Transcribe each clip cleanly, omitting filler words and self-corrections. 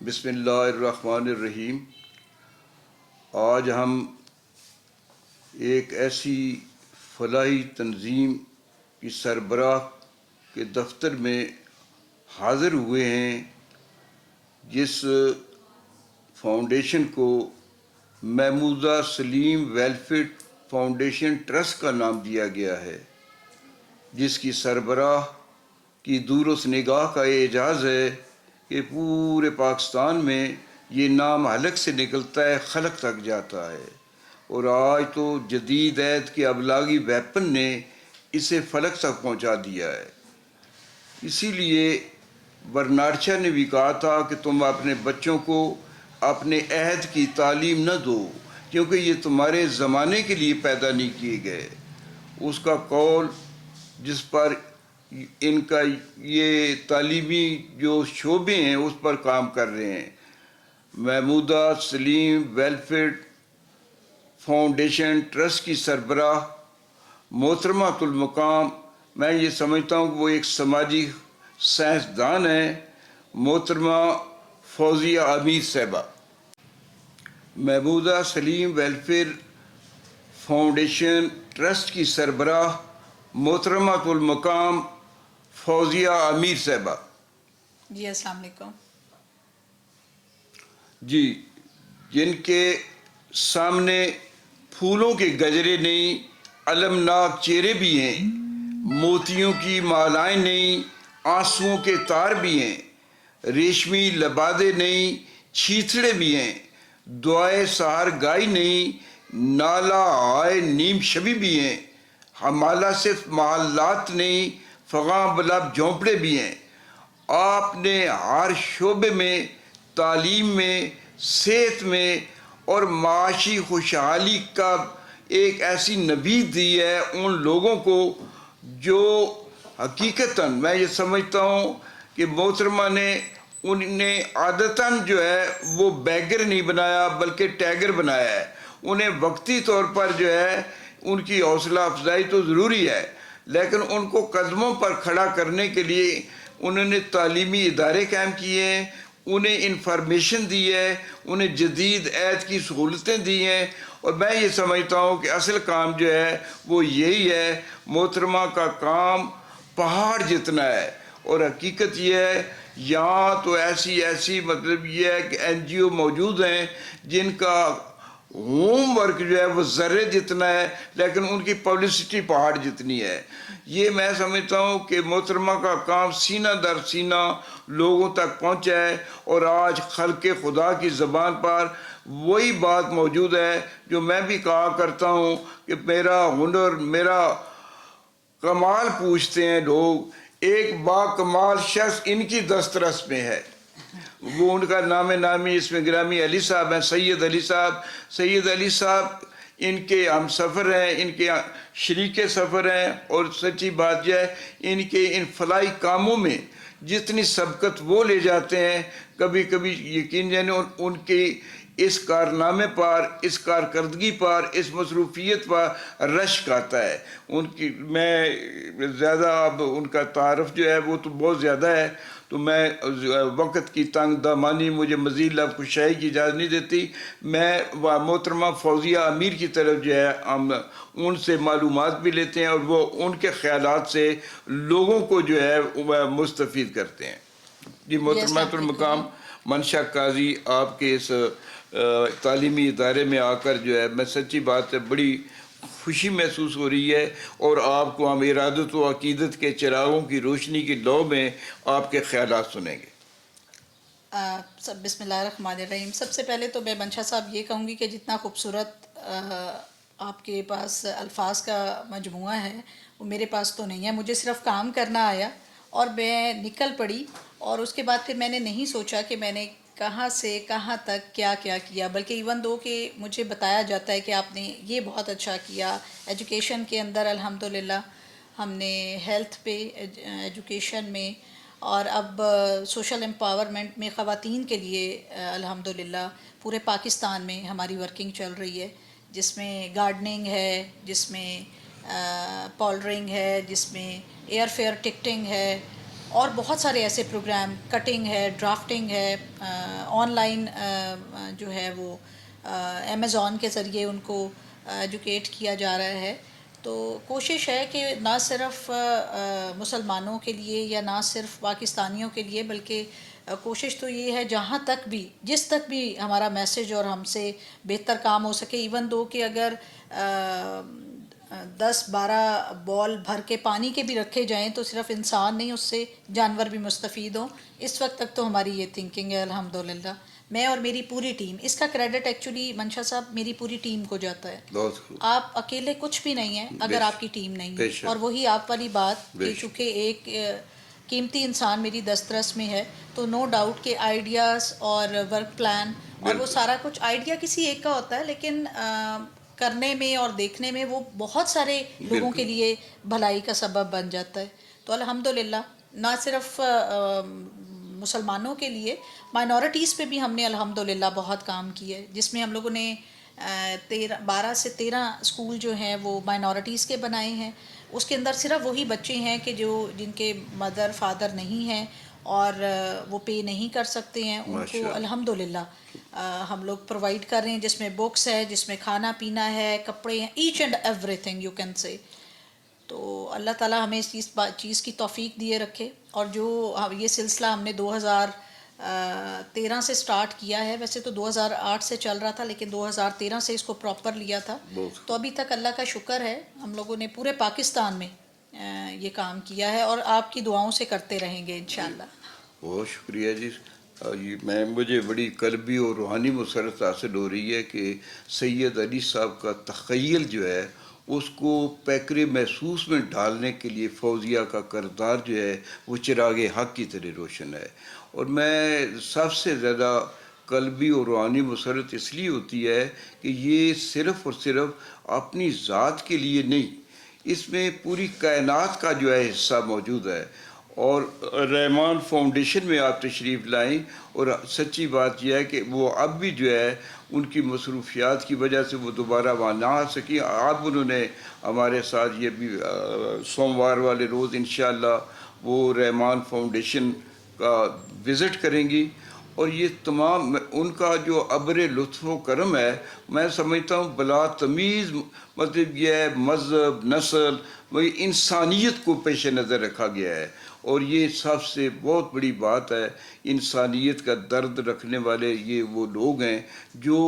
بسم اللہ الرحمن الرحیم۔ آج ہم ایک ایسی فلاحی تنظیم کی سربراہ کے دفتر میں حاضر ہوئے ہیں جس فاؤنڈیشن کو محمودہ سلیم ویلفیئر فاؤنڈیشن ٹرسٹ کا نام دیا گیا ہے، جس کی سربراہ کی دورس نگاہ کا اعجاز ہے کہ پورے پاکستان میں یہ نام حلق سے نکلتا ہے، خلق تک جاتا ہے، اور آج تو جدید عہد کے ابلاغی ویپن نے اسے فلک تک پہنچا دیا ہے۔ اسی لیے برنارڈ شاہ نے بھی کہا تھا کہ تم اپنے بچوں کو اپنے عہد کی تعلیم نہ دو، کیونکہ یہ تمہارے زمانے کے لیے پیدا نہیں کیے گئے۔ اس کا قول جس پر ان کا یہ تعلیمی جو شعبے ہیں اس پر کام کر رہے ہیں۔ محمودہ سلیم ویلفیئر فاؤنڈیشن ٹرسٹ کی سربراہ محترمہ المقام، میں یہ سمجھتا ہوں کہ وہ ایک سماجی سائنسدان ہیں، محترمہ فوزیہ امیر صاحبہ۔ محمودہ سلیم ویلفیئر فاؤنڈیشن ٹرسٹ کی سربراہ محترمہ المقام فوزیہ امیر صاحبہ۔ جی السلام علیکم۔ جی، جن کے سامنے پھولوں کے گجرے نہیں، المناک چہرے بھی ہیں، موتیوں کی مالائیں نہیں، آنسوؤں کے تار بھی ہیں، ریشمی لبادے نہیں، چھیتڑے بھی ہیں، دعائے سحر گائی نہیں، نالا آئے نیم شبی بھی ہیں، ہمالہ صرف محلات نہیں، فغاں بلب جھونپڑے بھی ہیں۔ آپ نے ہر شعبے میں، تعلیم میں، صحت میں اور معاشی خوشحالی کا ایک ایسی نوید دی ہے ان لوگوں کو جو حقیقتاً میں یہ سمجھتا ہوں کہ محترمہ نے انہیں عادتاً جو ہے وہ بیگر نہیں بنایا بلکہ ٹیگر بنایا ہے۔ انہیں وقتی طور پر جو ہے ان کی حوصلہ افزائی تو ضروری ہے، لیکن ان کو قدموں پر کھڑا کرنے کے لیے انہوں نے تعلیمی ادارے قائم کیے ہیں، انہیں انفارمیشن دی ہے، انہیں جدید عہد کی سہولتیں دی ہیں، اور میں یہ سمجھتا ہوں کہ اصل کام جو ہے وہ یہی ہے۔ محترمہ کا کام پہاڑ جتنا ہے، اور حقیقت یہ ہے یہاں تو ایسی مطلب یہ ہے کہ این جی او موجود ہیں جن کا ہوم ورک جو ہے وہ ذرے جتنا ہے، لیکن ان کی پبلسٹی پہاڑ جتنی ہے۔ یہ میں سمجھتا ہوں کہ محترمہ کا کام سینہ در سینہ لوگوں تک پہنچا ہے، اور آج خلق خدا کی زبان پر وہی بات موجود ہے جو میں بھی کہا کرتا ہوں کہ میرا ہنر، میرا کمال پوچھتے ہیں لوگ، ایک با کمال شخص ان کی دسترس میں ہے، وہ ان کا نام نامی اس میں گرامی علی صاحب ہیں، سید علی صاحب۔ سید علی صاحب ان کے ہم سفر ہیں، ان کے شریک سفر ہیں، اور سچی بات یہ ہے ان کے ان فلاحی کاموں میں جتنی سبقت وہ لے جاتے ہیں، کبھی کبھی یقین جانے ان کی اس کارنامے پر، اس کارکردگی پر، اس مصروفیت پر رشک آتا ہے ان کی۔ میں زیادہ اب ان کا تعارف جو ہے وہ تو بہت زیادہ ہے، تو میں وقت کی تنگ دامانی مجھے مزید لفظ کشائی کی اجازت نہیں دیتی۔ میں محترمہ فوزیہ امیر کی طرف جو ہے ہم ان سے معلومات بھی لیتے ہیں، اور وہ ان کے خیالات سے لوگوں کو جو ہے مستفید کرتے ہیں۔ جی محترمہ المقام منشا قاضی، آپ کے اس تعلیمی ادارے میں آ کر جو ہے میں سچی بات ہے بڑی خوشی محسوس ہو رہی ہے، اور آپ کو ہم ارادت و عقیدت کے چراغوں کی روشنی کی لو میں آپ کے خیالات سنیں گے۔ بسم اللہ الرحمن الرحیم۔ سب سے پہلے تو میں منشا صاحب یہ کہوں گی کہ جتنا خوبصورت آپ کے پاس الفاظ کا مجموعہ ہے وہ میرے پاس تو نہیں ہے۔ مجھے صرف کام کرنا آیا اور میں نکل پڑی، اور اس کے بعد پھر میں نے نہیں سوچا کہ میں نے کہاں سے کہاں تک کیا کیا، بلکہ ایون دو کہ مجھے بتایا جاتا ہے کہ آپ نے یہ بہت اچھا کیا ایجوکیشن کے اندر، الحمدللہ ہم نے ہیلتھ پہ ایجوکیشن میں، اور اب سوشل امپاورمنٹ میں خواتین کے لیے الحمدللہ پورے پاکستان میں ہماری ورکنگ چل رہی ہے، جس میں گارڈننگ ہے، جس میں پولڈرنگ ہے، جس میں ایئر فیئر ٹکٹنگ ہے، اور بہت سارے ایسے پروگرام، کٹنگ ہے، ڈرافٹنگ ہے، آن لائن جو ہے وہ امیزون کے ذریعے ان کو ایجوکیٹ کیا جا رہا ہے. تو کوشش ہے کہ نہ صرف مسلمانوں کے لیے یا نہ صرف پاکستانیوں کے لیے، بلکہ کوشش تو یہ ہے جہاں تک بھی، جس تک بھی ہمارا میسج اور ہم سے بہتر کام ہو سکے، ایون دو کہ اگر 10-12 بال بھر کے پانی کے بھی رکھے جائیں تو صرف انسان نہیں، اس سے جانور بھی مستفید ہوں. اس وقت تک تو ہماری یہ تھنکنگ ہے الحمدللہ. میں اور میری پوری ٹیم، اس کا کریڈٹ ایکچولی منشا صاحب میری پوری ٹیم کو جاتا ہے. بہت خوب. آپ اکیلے کچھ بھی نہیں ہیں اگر آپ کی ٹیم نہیں بے ہے. شک. اور وہی آپ والی بات بے کہ شک. چونکہ ایک قیمتی انسان میری دسترس میں ہے، تو نو ڈاؤٹ کہ آئیڈیاز اور ورک پلان اور وہ بالکل. سارا کچھ، آئیڈیا کسی ایک کا ہوتا ہے لیکن کرنے میں اور دیکھنے میں وہ بہت سارے لوگوں کے بالکل. لیے بھلائی کا سبب بن جاتا ہے. تو الحمدللہ نہ صرف مسلمانوں کے لیے، مائنورٹیز پہ بھی ہم نے الحمدللہ بہت کام کیا ہے، جس میں ہم لوگوں نے 12 سے 13 اسکول جو ہیں وہ مائنورٹیز کے بنائے ہیں. اس کے اندر صرف وہی بچے ہیں کہ جن کے مدر فادر نہیں ہیں اور وہ پے نہیں کر سکتے ہیں، ان ماشاء کو اللہ. الحمدللہ ہم لوگ پرووائڈ کر رہے ہیں، جس میں بکس ہے، جس میں کھانا پینا ہے، کپڑے ہیں، each and everything you can say. تو اللہ تعالیٰ ہمیں اس چیز کی توفیق دیے رکھے. اور جو یہ سلسلہ ہم نے 2013 سے سٹارٹ کیا ہے، ویسے تو 2008 سے چل رہا تھا لیکن 2013 سے اس کو پراپر لیا تھا. بہت تو ابھی تک اللہ کا شکر ہے ہم لوگوں نے پورے پاکستان میں یہ کام کیا ہے، اور آپ کی دعاؤں سے کرتے رہیں گے انشاءاللہ. بہت شکریہ جی. مجھے بڑی قلبی اور روحانی مسرت حاصل ہو رہی ہے کہ سید علی صاحب کا تخیل جو ہے اس کو پیکر محسوس میں ڈالنے کے لیے فوزیہ کا کردار جو ہے وہ چراغ حق کی طرح روشن ہے. اور میں سب سے زیادہ قلبی اور روحانی مسرت اس لیے ہوتی ہے کہ یہ صرف اور صرف اپنی ذات کے لیے نہیں، اس میں پوری کائنات کا جو ہے حصہ موجود ہے. اور رحمان فاؤنڈیشن میں آپ تشریف لائیں، اور سچی بات یہ ہے کہ وہ اب بھی جو ہے ان کی مصروفیات کی وجہ سے وہ دوبارہ وہاں نہ آ سکی. اب انہوں نے ہمارے ساتھ یہ بھی سوموار والے روز انشاءاللہ وہ رحمان فاؤنڈیشن کا وزٹ کریں گی. اور یہ تمام ان کا جو ابر لطف و کرم ہے، میں سمجھتا ہوں بلا تمیز، مطلب یہ ہے مذہب، نسل، وہی انسانیت کو پیش نظر رکھا گیا ہے. اور یہ سب سے بہت بڑی بات ہے، انسانیت کا درد رکھنے والے یہ وہ لوگ ہیں جو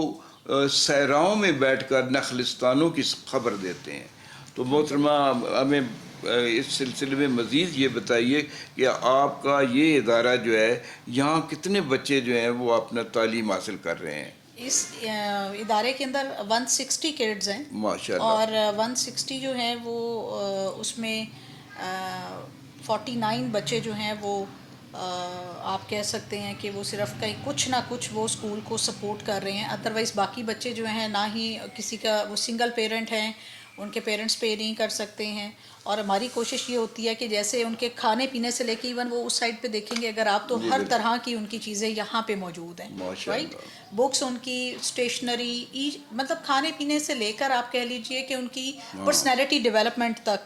صحراؤں میں بیٹھ کر نخلستانوں کی خبر دیتے ہیں. تو محترمہ ہمیں اس سلسلے میں مزید یہ بتائیے کہ آپ کا یہ ادارہ جو ہے یہاں کتنے بچے جو ہیں وہ اپنا تعلیم حاصل کر رہے ہیں؟ اس ادارے کے اندر 160 کڈز ہیں، ماشاءاللہ. اور 160 جو ہیں وہ اس میں 49 بچے جو ہیں وہ آپ کہہ سکتے ہیں کہ وہ صرف کہیں کچھ نہ کچھ وہ اسکول کو سپورٹ کر رہے ہیں. ادروائز باقی بچے جو ہیں نہ ہی کسی کا، وہ سنگل پیرنٹ ہیں، ان کے پیرنٹس پے نہیں کر سکتے ہیں. اور ہماری کوشش یہ ہوتی ہے کہ جیسے ان کے کھانے پینے سے لے کے، ایون وہ اس سائڈ پہ دیکھیں گے اگر آپ، تو ہر طرح کی ان کی چیزیں یہاں پہ موجود ہیں. رائٹ، بکس، ان کی اسٹیشنری، مطلب کھانے پینے سے لے کر آپ کہہ لیجئے کہ ان کی پرسنالٹی ڈیولپمنٹ تک.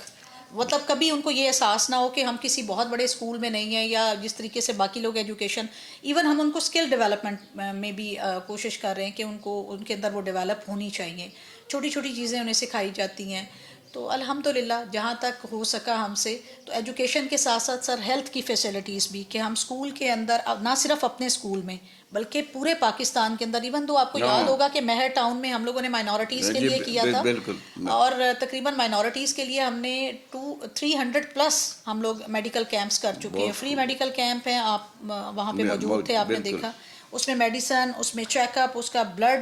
مطلب کبھی ان کو یہ احساس نہ ہو کہ ہم کسی بہت بڑے اسکول میں نہیں ہیں، یا جس طریقے سے باقی لوگ ایجوکیشن، ایون ہم ان کو اسکل ڈیولپمنٹ میں بھی کوشش کر رہے ہیں کہ ان کے اندر وہ ڈیولپ ہونی چاہیے. چھوٹی چھوٹی چیزیں انہیں سکھائی جاتی ہیں. تو الحمدللہ جہاں تک ہو سکا ہم سے، تو ایجوکیشن کے ساتھ ساتھ سر ہیلتھ کی فیسلٹیز بھی، کہ ہم اسکول کے اندر نہ صرف اپنے اسکول میں بلکہ پورے پاکستان کے اندر، ایون تو آپ کو یاد ہوگا کہ مہر ٹاؤن میں ہم لوگوں نے مائنورٹیز کے لیے کیا تھا، اور تقریباً مائنورٹیز کے لیے ہم نے 300+ ہم لوگ میڈیکل کیمپس کر چکے ہیں. فری میڈیکل کیمپ ہیں، آپ وہاں پہ موجود تھے، آپ نے دیکھا. اس میں میڈیسن، اس میں چیک اپ، اس کا بلڈ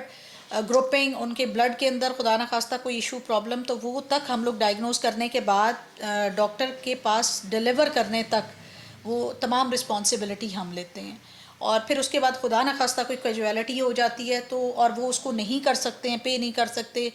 گروپنگ، ان کے بلڈ کے اندر خدا نخواستہ کوئی ایشو پرابلم تو وہ تک ہم لوگ ڈائگنوز کرنے کے بعد ڈاکٹر کے پاس ڈیلیور کرنے تک وہ تمام رسپانسبلٹی ہم لیتے ہیں. اور پھر اس کے بعد خدا نخواستہ کوئی کیجویلٹی ہو جاتی ہے تو، اور وہ اس کو نہیں کر سکتے ہیں، پے نہیں کر سکتے.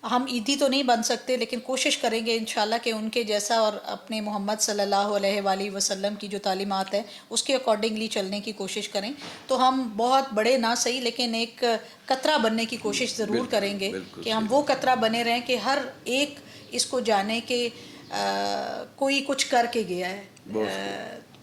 ہم عیدی تو نہیں بن سکتے لیکن کوشش کریں گے انشاءاللہ کہ ان کے جیسا اور اپنے محمد صلی اللہ علیہ وآلہ وسلم کی جو تعلیمات ہے اس کے اکارڈنگلی چلنے کی کوشش کریں. تو ہم بہت بڑے نہ صحیح لیکن ایک قطرہ بننے کی کوشش ضرور کریں گے کہ ہم وہ قطرہ بنے رہیں کہ ہر ایک اس کو جانے کہ کوئی کچھ کر کے گیا ہے.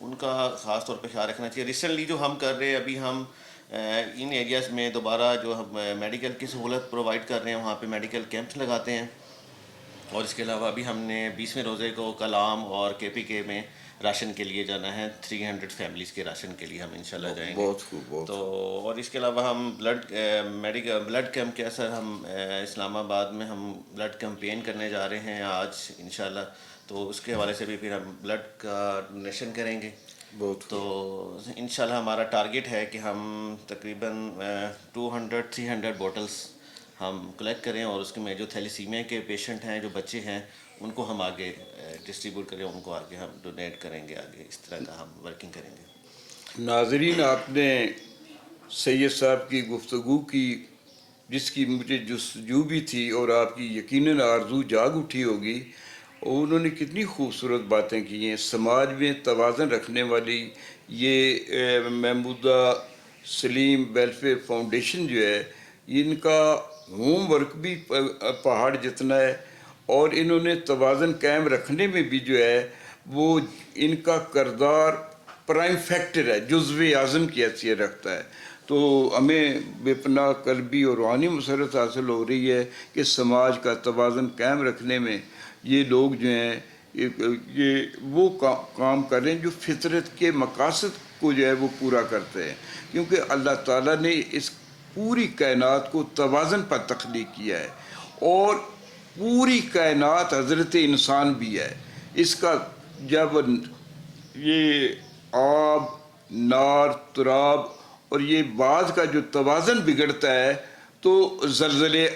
ان کا خاص طور پہ خیال رکھنا چاہیے. ریسنٹلی جو ہم کر رہے ہیں ابھی ہم ان ایریاز میں دوبارہ جو ہم میڈیکل کی سہولت پرووائڈ کر رہے ہیں وہاں پہ میڈیکل کیمپس لگاتے ہیں. اور اس کے علاوہ ابھی ہم نے 20ویں روزے کو کلام اور کے میں راشن کے لیے جانا ہے. 300 فیملیز کے راشن کے لیے ہم انشاءاللہ جائیں گے. بہت خوب، بہت تو اور اس کے علاوہ ہم بلڈ کیمپ کے اثر ہم اسلام آباد میں ہم بلڈ کیمپین کرنے جا رہے ہیں آج انشاءاللہ. تو اس کے حوالے سے بھی پھر ہم بلڈ کا ڈونیشن کریں گے. بہت تو انشاءاللہ ہمارا ٹارگیٹ ہے کہ ہم تقریباً 200-300 بوٹلس ہم کلیکٹ کریں اور اس میں جو تھیلیسیمیا کے پیشنٹ ہیں جو بچے ہیں ان کو ہم آگے ڈسٹریبیوٹ کریں, ان کو آگے ہم ڈونیٹ کریں گے. آگے اس طرح کا ہم ورکنگ کریں گے. ناظرین, آپ نے سید صاحب کی گفتگو کی جس کی مجھے جستجو بھی تھی اور آپ کی یقیناً آرزو جاگ اٹھی ہوگی. اور انہوں نے کتنی خوبصورت باتیں کی ہیں. سماج میں توازن رکھنے والی یہ محمودہ سلیم ویلفیئر فاؤنڈیشن جو ہے, ان کا ہوم ورک بھی پہاڑ جتنا ہے, اور انہوں نے توازن قائم رکھنے میں بھی جو ہے وہ ان کا کردار پرائم فیکٹر ہے, جزو اعظم کی حیثیت رکھتا ہے. تو ہمیں بے پناہ قلبی اور روحانی مسرت حاصل ہو رہی ہے کہ سماج کا توازن قائم رکھنے میں یہ لوگ جو ہیں یہ وہ کام کر رہے ہیں جو فطرت کے مقاصد کو جو ہے وہ پورا کرتے ہیں. کیونکہ اللہ تعالیٰ نے اس پوری کائنات کو توازن پر تخلیق کیا ہے, اور پوری کائنات حضرت انسان بھی ہے. اس کا جب یہ آب, نار, تراب اور یہ بعض کا جو توازن بگڑتا ہے تو زلزلے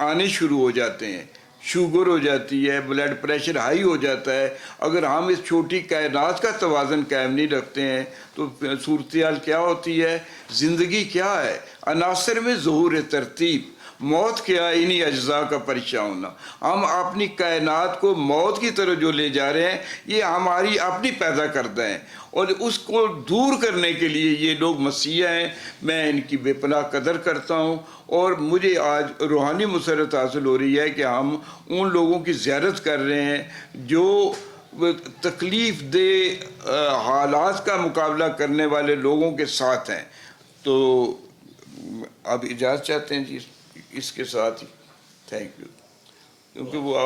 آنے شروع ہو جاتے ہیں, شوگر ہو جاتی ہے, بلڈ پریشر ہائی ہو جاتا ہے. اگر ہم اس چھوٹی کائنات کا توازن قائم نہیں رکھتے ہیں تو صورتحال کیا ہوتی ہے, زندگی کیا ہے, عناصر میں ظہور ترتیب, موت کیا ہے, انہی اجزاء کا پریشان ہونا. ہم اپنی کائنات کو موت کی طرف جو لے جا رہے ہیں یہ ہماری اپنی پیدا کردہ ہیں, اور اس کو دور کرنے کے لیے یہ لوگ مسیح ہیں. میں ان کی بے پناہ قدر کرتا ہوں, اور مجھے آج روحانی مسرت حاصل ہو رہی ہے کہ ہم ان لوگوں کی زیارت کر رہے ہیں جو تکلیف دہ حالات کا مقابلہ کرنے والے لوگوں کے ساتھ ہیں. تو اب اجازت چاہتے ہیں جی اس کے ساتھ ہی. Thank you. کیونکہ وہ